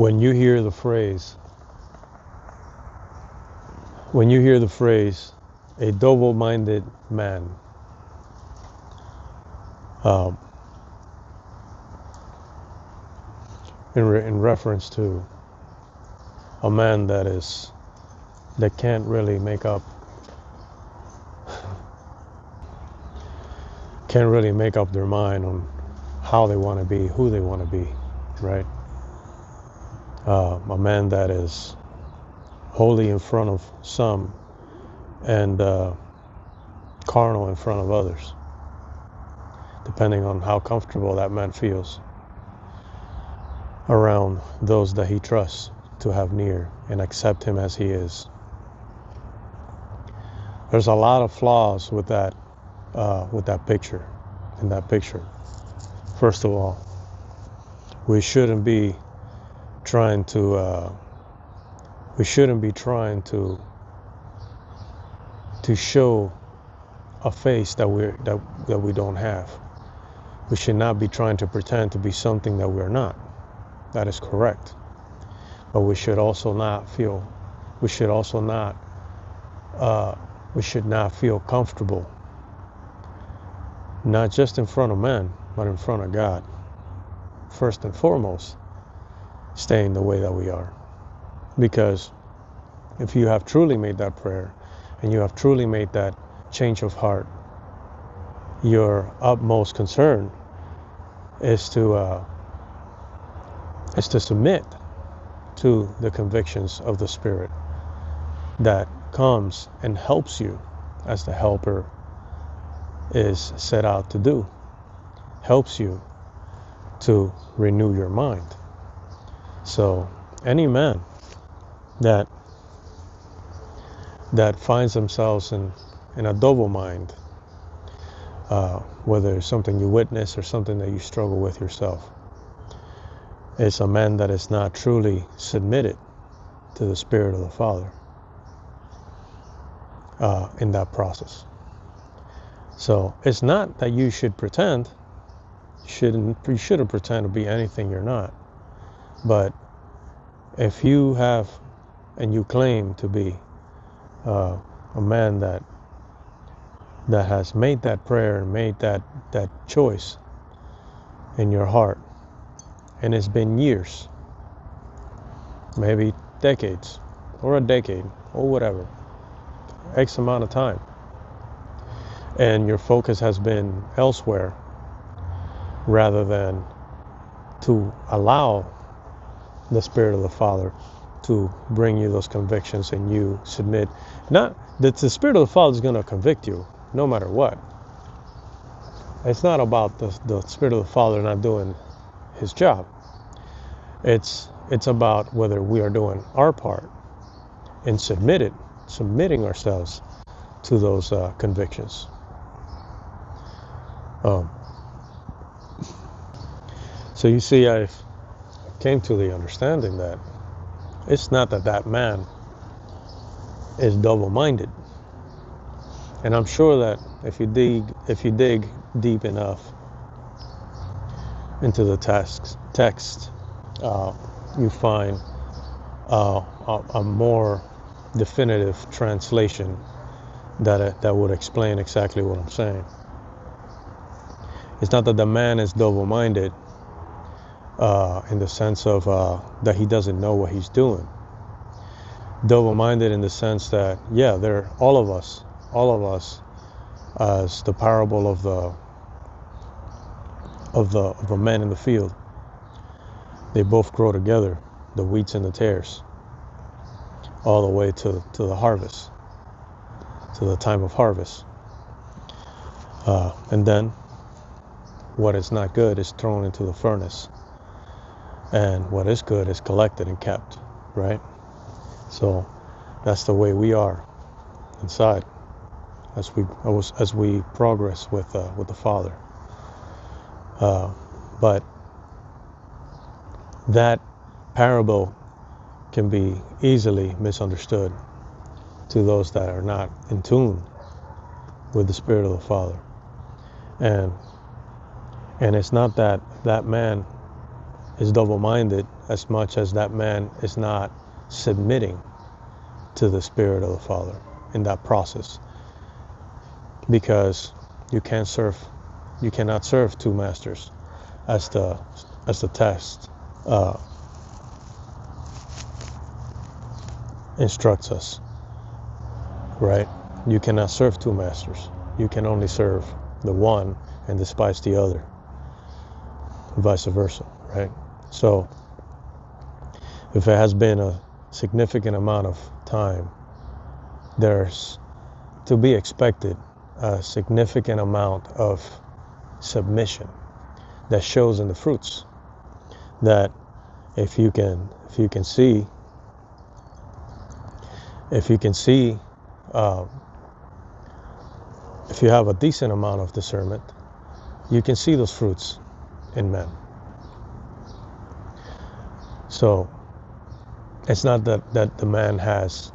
when you hear the phrase, a double-minded man, in reference to a man that can't really make up their mind on how they want to be, who they want to be, right? A man that is holy in front of some and carnal in front of others, depending on how comfortable that man feels around those that he trusts to have near and accept him as he is. There's a lot of flaws with that picture. In that picture, first of all, we shouldn't be trying to show a face that we don't have. We should not be trying to pretend to be something that we're not. That is correct. But we should not feel comfortable, not just in front of man, but in front of God. First and foremost, staying the way that we are. Because if you have truly made that prayer and you have truly made that change of heart, your utmost concern is to submit to the convictions of the Spirit that comes and helps you, as the helper is set out to do, helps you to renew your mind. So any man that finds themselves in a double mind, whether it's something you witness or something that you struggle with yourself, is a man that is not truly submitted to the Spirit of the Father in that process. So it's not that you should pretend. You shouldn't pretend to be anything you're not. But if you have and you claim to be a man that has made that prayer and made that choice in your heart, and it's been years, maybe decades, or a decade, or whatever, X amount of time, and your focus has been elsewhere rather than to allow the Spirit of the Father to bring you those convictions and you submit. Not that the Spirit of the Father is going to convict you no matter what. It's not about the Spirit of the Father not doing his job. It's about whether we are doing our part in submitting ourselves to those convictions. So you see, I've came to the understanding that it's not that man is double-minded. And I'm sure that if you dig deep enough into the text, you find a more definitive translation that would explain exactly what I'm saying. It's not that the man is double-minded in the sense of that he doesn't know what he's doing. Double-minded in the sense that, yeah, they're all of us, as the parable of the men in the field. They both grow together, the wheats and the tares, all the way to the harvest, to the time of harvest. And then what is not good is thrown into the furnace, and what is good is collected and kept, right? So that's the way we are inside as we progress with the Father. But that parable can be easily misunderstood to those that are not in tune with the Spirit of the Father. And it's not that man is double-minded as much as that man is not submitting to the Spirit of the Father in that process. Because you cannot serve two masters, as the text instructs us, right? You cannot serve two masters. You can only serve the one and despise the other, vice versa, right? So if it has been a significant amount of time, there's to be expected a significant amount of submission that shows in the fruits. That if you can see, if you have a decent amount of discernment, you can see those fruits in men. So it's not that the man has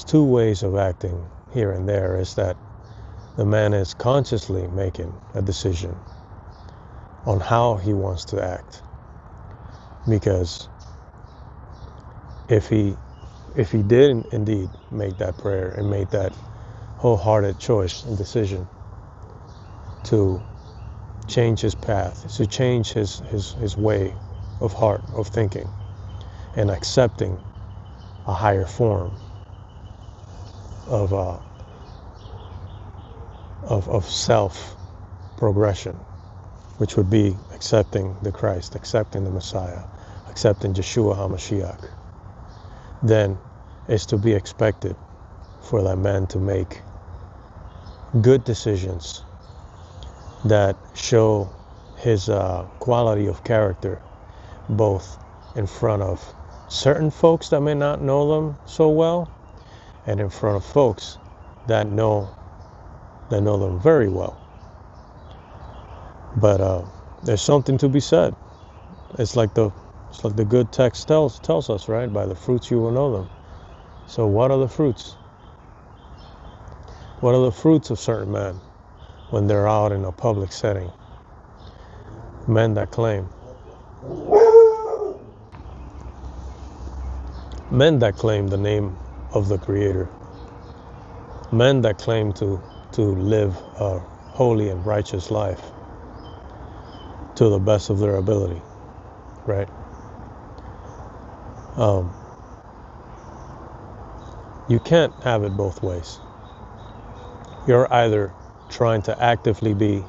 two ways of acting here and there. It's that the man is consciously making a decision on how he wants to act. Because if he did indeed make that prayer and make that wholehearted choice and decision to change his path, to change his way of heart, of thinking, and accepting a higher form of self progression, which would be accepting the Christ, accepting the Messiah, accepting Yeshua HaMashiach, then it's to be expected for that man to make good decisions that show his quality of character, both in front of certain folks that may not know them so well, and in front of folks that know them very well. But there's something to be said. It's like the good text tells us, right? By the fruits you will know them. So what are the fruits? What are the fruits of certain men when they're out in a public setting? Men that claim the name of the Creator. Men that claim to live a holy and righteous life to the best of their ability, right? You can't have it both ways. You're either trying to actively be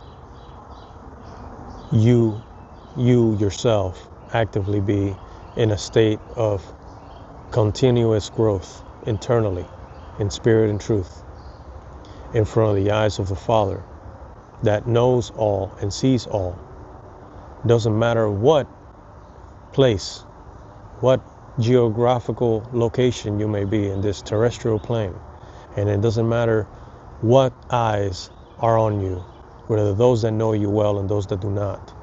you yourself, actively be in a state of continuous growth internally, in spirit and truth, in front of the eyes of the Father that knows all and sees all. Doesn't matter what place, what geographical location you may be in this terrestrial plane, and it doesn't matter what eyes are on you, whether those that know you well and those that do not.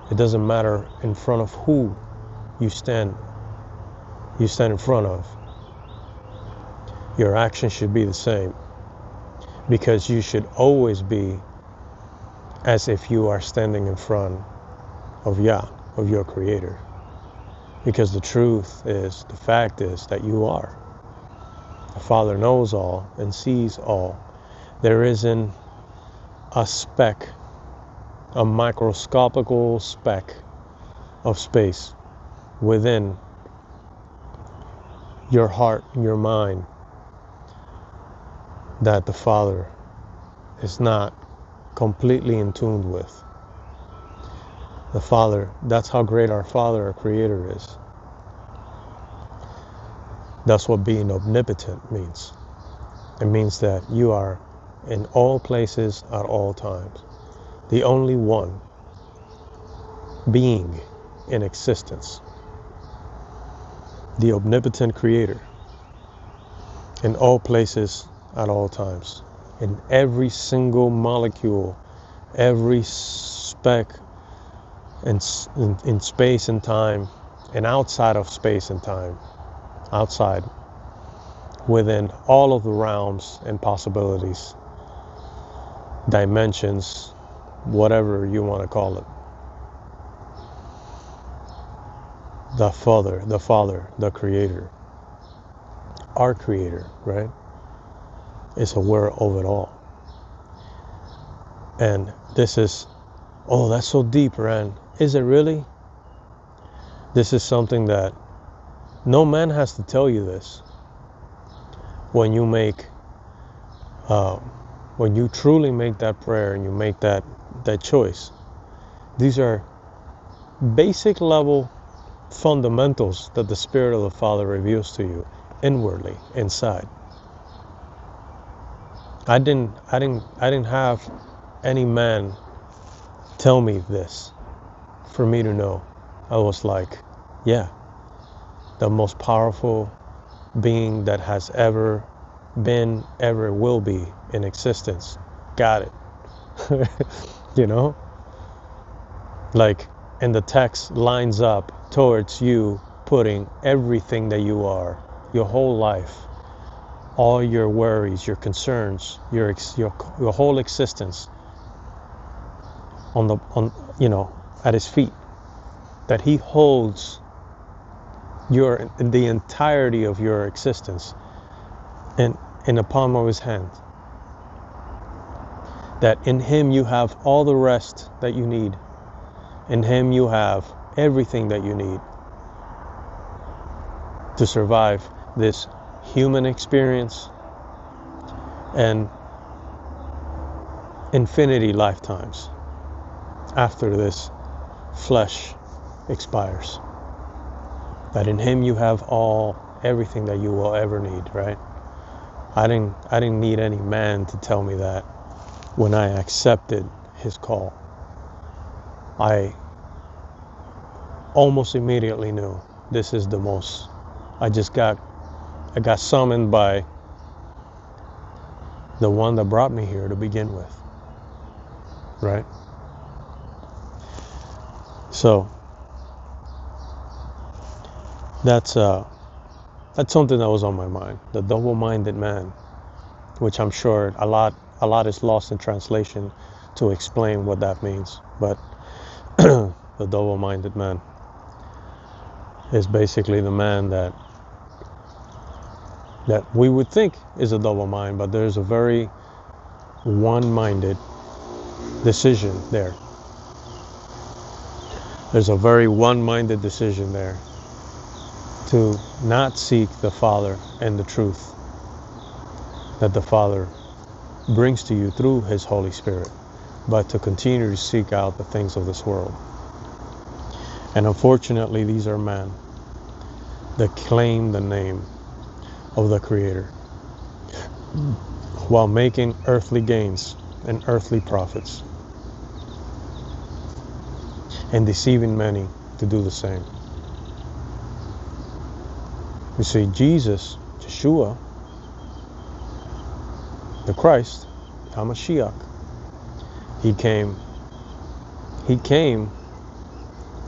It doesn't matter in front of who you stand in front of. Your action should be the same, because you should always be as if you are standing in front of Yah, of your Creator. Because the fact is that you are. The Father knows all and sees all. There isn't a speck, a microscopical speck of space within your heart, your mind, that the Father is not completely in tune with. The Father, that's how great our Father, our Creator is. That's what being omnipotent means. It means that you are in all places at all times. The only one being in existence. The omnipotent Creator. In all places at all times. In every single molecule, every speck in space and time, and outside of space and time. Outside, within all of the realms and possibilities, dimensions, whatever you want to call it. the Father, the Creator, our Creator, right, is aware of it all. And this is, oh, that's so deep, Rand. Is it really? This is something that no man has to tell you this. When you truly make that prayer and you make that choice, these are basic level fundamentals that the Spirit of the Father reveals to you inwardly, inside. I didn't have any man tell me this for me to know. I was like, yeah, the most powerful being that has ever been, ever will be in existence. Got it. You know? Like, and the text lines up towards you putting everything that you are, your whole life, all your worries, your concerns, your whole existence at his feet. That he holds the entirety of your existence in the palm of his hand. That in him you have all the rest that you need. In him you have everything that you need to survive this human experience and infinity lifetimes after this flesh expires. That in him you have everything that you will ever need, right? I didn't need any man to tell me that when I accepted his call. I almost immediately knew this is the most. I got summoned by the one that brought me here to begin with, right? So that's something that was on my mind, the double-minded man, which I'm sure a lot is lost in translation to explain what that means. But the double-minded man is basically the man that we would think is a double mind, but there's a very one-minded decision there. There's a very one-minded decision there to not seek the Father and the truth that the Father brings to you through his Holy Spirit, but to continue to seek out the things of this world. And unfortunately, these are men that claim the name of the Creator while making earthly gains and earthly profits and deceiving many to do the same. You see, Jesus, Yeshua, the Christ, HaMashiach, he came,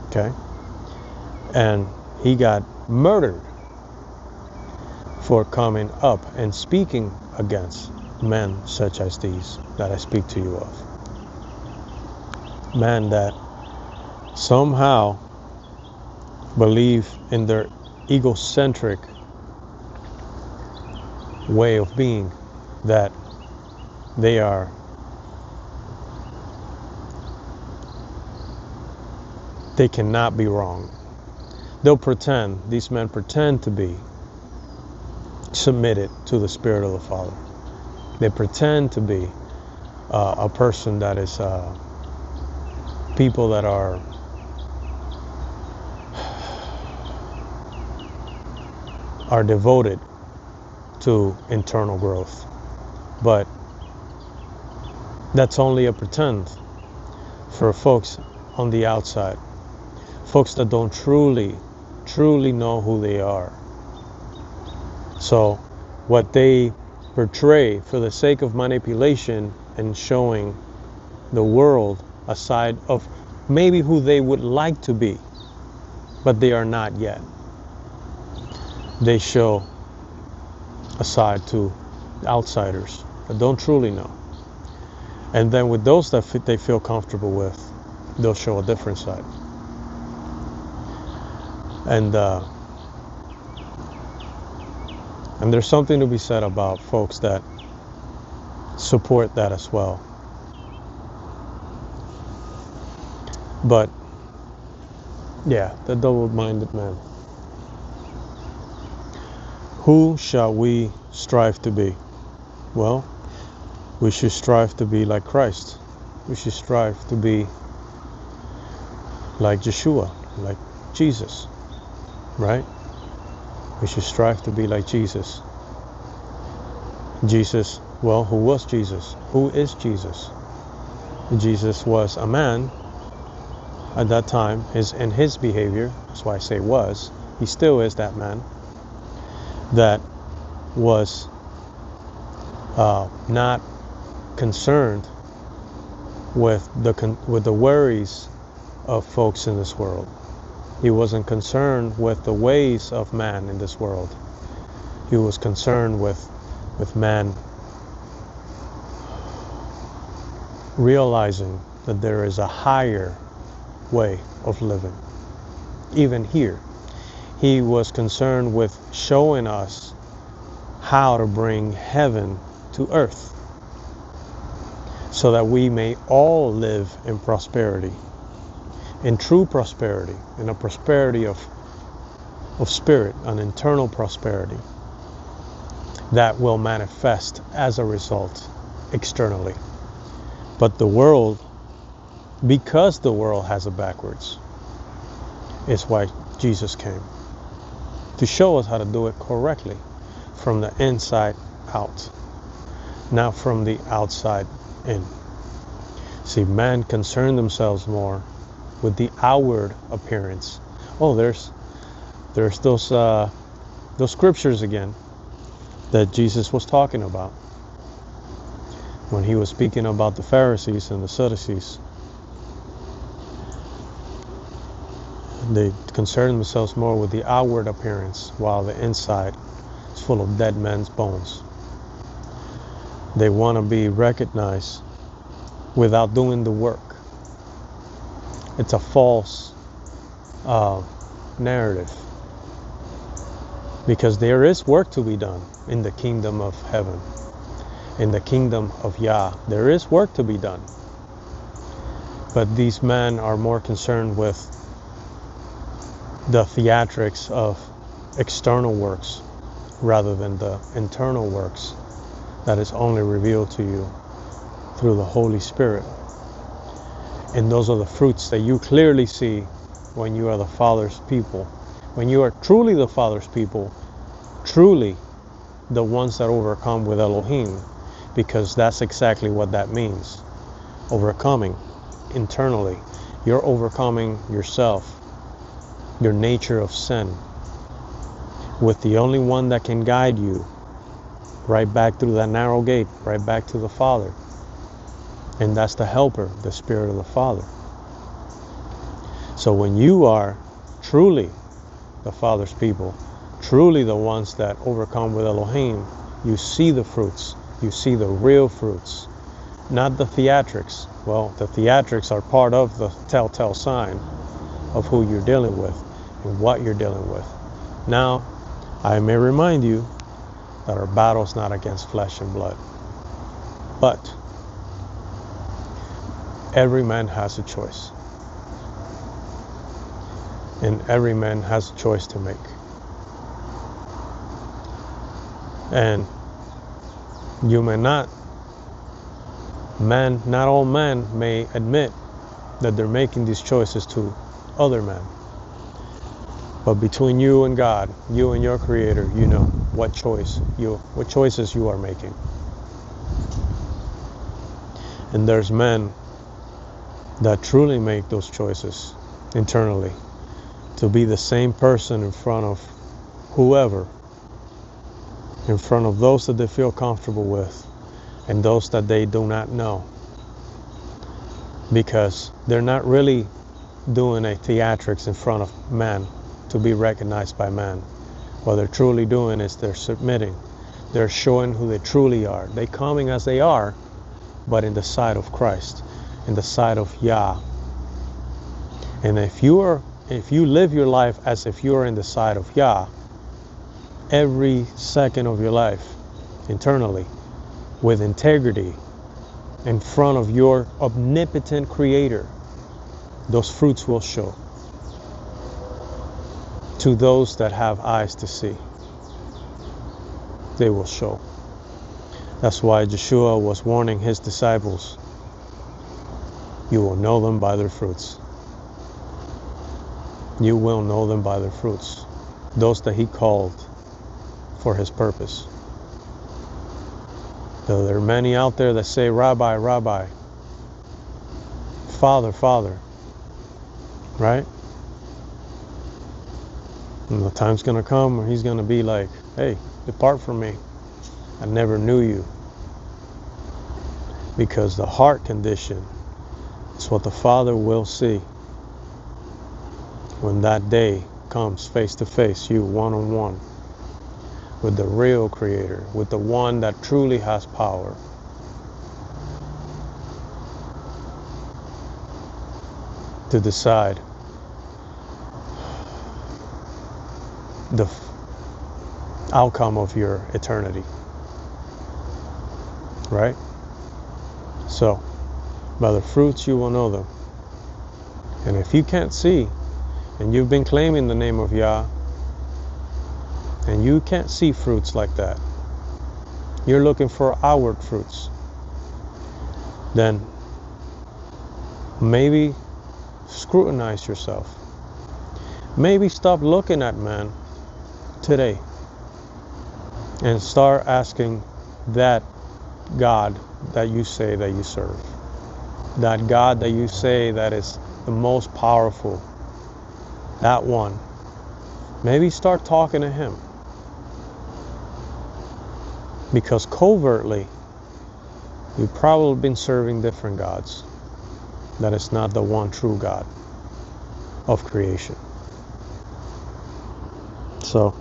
okay, and he got murdered for coming up and speaking against men such as these that I speak to you of. Men that somehow believe in their egocentric way of being that they cannot be wrong. These men pretend to be submitted to the Spirit of the Father. They pretend to be a person that is people that are devoted to internal growth. But that's only a pretend for folks on the outside, folks that don't truly know who they are. So what they portray for the sake of manipulation and showing the world a side of maybe who they would like to be, but they are not yet. They show a side to outsiders that don't truly know. And then with those that they feel comfortable with, they'll show a different side. And there's something to be said about folks that support that as well. But yeah, the double-minded man. Who shall we strive to be? Well, we should strive to be like Christ. We should strive to be like Yeshua, like Jesus, right? We should strive to be like Jesus. Jesus, well, who was Jesus? Who is Jesus? Jesus was a man at that time. In his behavior, that's why I say was, he still is that man, that was not concerned with the worries of folks in this world. He wasn't concerned with the ways of man in this world. He was concerned with man realizing that there is a higher way of living. Even here, he was concerned with showing us how to bring heaven to earth so that we may all live in prosperity, in true prosperity, in a prosperity of spirit, an internal prosperity that will manifest as a result externally. But the world, because the world has it backwards, is why Jesus came, to show us how to do it correctly, from the inside out, not from the outside in. See, man concerned themselves more with the outward appearance. Oh, there's those scriptures again that Jesus was talking about when he was speaking about the Pharisees and the Sadducees. They concern themselves more with the outward appearance, while the inside is full of dead men's bones. They want to be recognized without doing the work. It's a false narrative, because there is work to be done in the kingdom of heaven, in the kingdom of Yah. There is work to be done. But these men are more concerned with the theatrics of external works rather than the internal works that is only revealed to you through the Holy Spirit. And those are the fruits that you clearly see when you are the Father's people. When you are truly the Father's people, truly the ones that overcome with Elohim, because that's exactly what that means. Overcoming internally. You're overcoming yourself, your nature of sin, with the only one that can guide you right back through that narrow gate, right back to the Father. And that's the helper, the Spirit of the Father. So when you are truly the Father's people, truly the ones that overcome with Elohim, you see the fruits. You see the real fruits, not the theatrics. Well, the theatrics are part of the telltale sign of who you're dealing with and what you're dealing with. Now, I may remind you that our battle is not against flesh and blood, but every man has a choice, and every man has a choice to make. And you may not all men may admit that they're making these choices to other men. But between you and God, you and your Creator, you know what choices you are making. And there's men that truly make those choices internally to be the same person in front of whoever, in front of those that they feel comfortable with and those that they do not know, because they're not really doing a theatrics in front of man to be recognized by man. What they're truly doing is they're submitting. They're showing who they truly are. They're coming as they are, but in the sight of Christ, in the sight of Yah. And if if you live your life as if you're in the side of Yah, every second of your life, internally, with integrity, in front of your omnipotent creator, those fruits will show to those that have eyes to see. They will show. That's why Yeshua was warning his disciples, you will know them by their fruits. You will know them by their fruits. Those that he called for his purpose. Though there are many out there that say, Rabbi, Rabbi, Father, Father, right? And the time's going to come where he's going to be like, hey, depart from me. I never knew you. Because the heart condition is what the Father will see when that day comes face to face, you one-on-one, with the real Creator, with the one that truly has power. To decide the outcome of your eternity. Right? So, by the fruits you will know them. And if you can't see, and you've been claiming the name of Yah, and you can't see fruits like that, you're looking for outward fruits, then maybe scrutinize yourself. Maybe stop looking at man today and start asking that God that you say that you serve, that God that you say that is the most powerful, that one. Maybe start talking to him. Because covertly, you've probably been serving different gods. That is not the one true God of creation. So,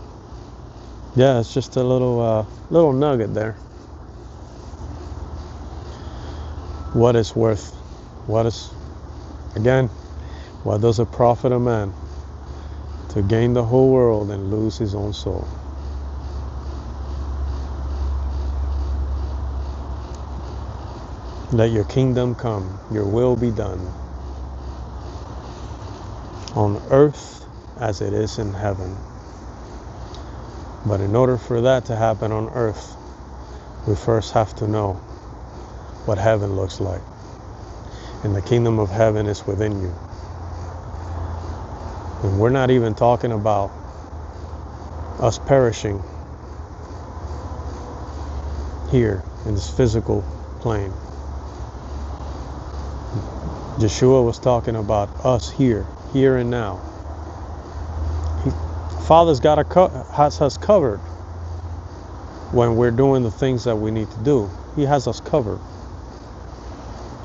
yeah, it's just a little nugget there. What is worth? What does it profit a man to gain the whole world and lose his own soul? Let your kingdom come, your will be done, on earth as it is in heaven. But in order for that to happen on earth, we first have to know what heaven looks like. And the kingdom of heaven is within you. And we're not even talking about us perishing here in this physical plane. Yeshua was talking about us here and now. Father's got has us covered when we're doing the things that we need to do. He has us covered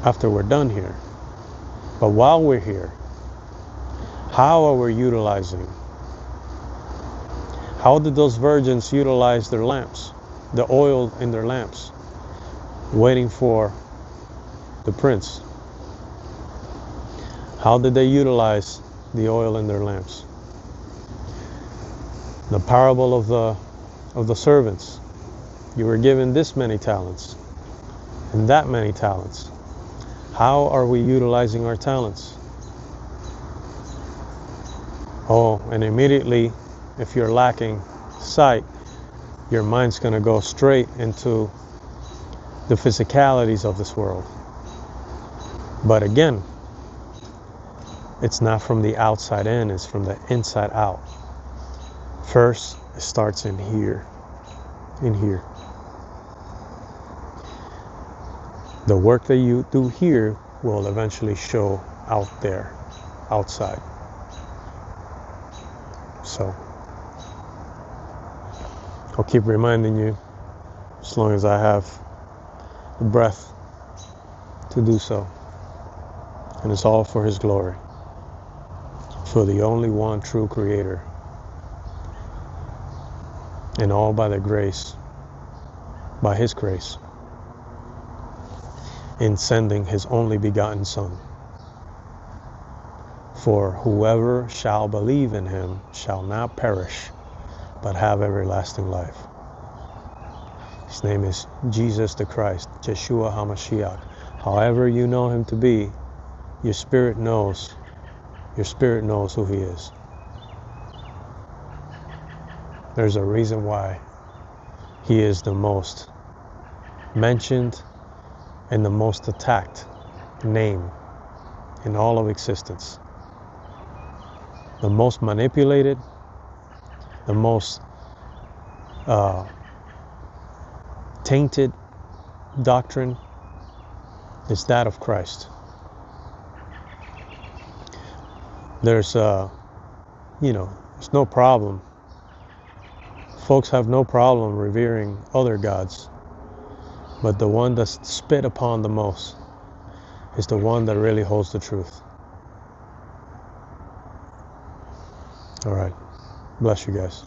after we're done here. But while we're here, how are we utilizing? How did those virgins utilize their lamps, the oil in their lamps, waiting for the prince? How did they utilize the oil in their lamps? The parable of the servants. You were given this many talents and that many talents. How are we utilizing our talents? Oh, and immediately, if you're lacking sight, your mind's going to go straight into the physicalities of this world. But again, it's not from the outside in, it's from the inside out. First, it starts in here. In here. The work that you do here will eventually show out there, outside. So, I'll keep reminding you as long as I have the breath to do so. And it's all for His glory. For the only one true Creator. And all by the grace, by His grace, in sending His only begotten Son. For whoever shall believe in him shall not perish, but have everlasting life. His name is Jesus the Christ, Yeshua HaMashiach. However you know him to be, your spirit knows who he is. There's a reason why he is the most mentioned and the most attacked name in all of existence. The most manipulated, the most tainted doctrine is that of Christ. There's there's no problem. Folks have no problem revering other gods, but the one that's spit upon the most is the one that really holds the truth. All right. Bless you guys.